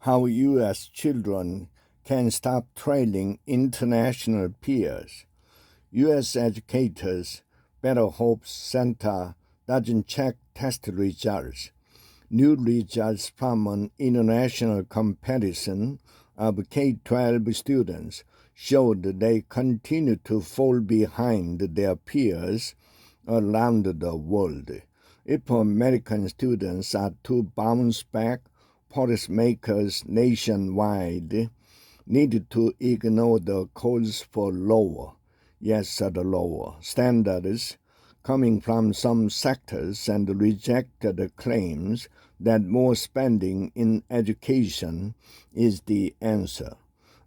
How U.S. children can stop trailing international peers. U.S. educators' Better Hope Center doesn't check test results. New results from an international comparison of K-12 students showed they continue to fall behind their peers around the world. If American students are to bounce back, policymakers nationwide need to ignore the calls for lower standards coming from some sectors and reject the claims that more spending in education is the answer.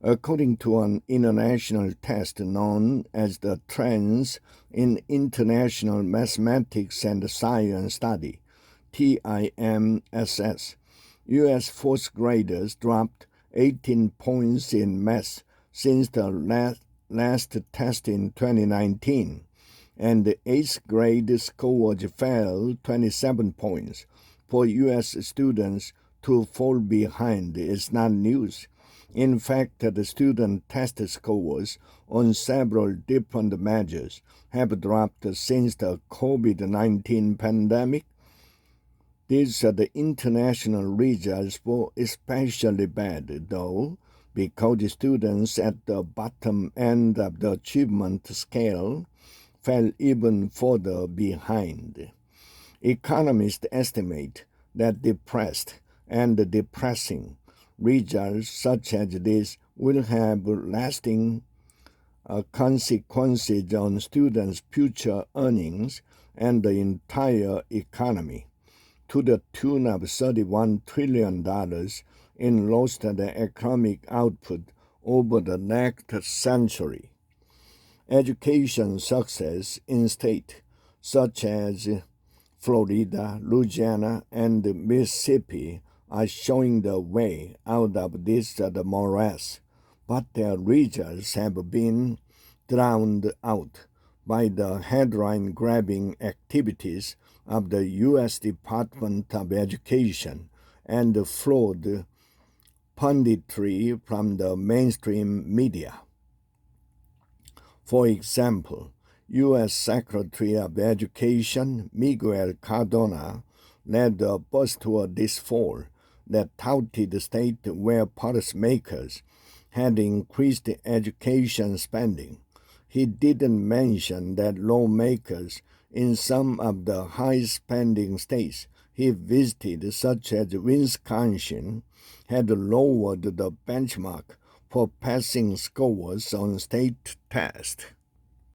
According to an international test known as the Trends in International Mathematics and Science Study, TIMSS, U.S. fourth graders dropped 18 points in math since the last test in 2019, and the eighth grade scores fell 27 points. For U.S. students to fall behind is not news. In fact, the student test scores on several different measures have dropped since the COVID-19 pandemic. These are the international results were especially bad, though, because the students at the bottom end of the achievement scale fell even further behind. Economists estimate that depressed and depressing results such as this will have lasting consequences on students' future earnings and the entire economy, to the tune of $31 trillion in lost economic output over the next century. Education success in states such as Florida, Louisiana, and Mississippi are showing the way out of this morass, but their results have been drowned out by the headline-grabbing activities of the U.S. Department of Education and the flawed punditry from the mainstream media. For example, U.S. Secretary of Education Miguel Cardona led a bus tour this fall that touted states where policymakers had increased education spending. He didn't mention that lawmakers in some of the high-spending states he visited, such as Wisconsin, had lowered the benchmark for passing scores on state tests.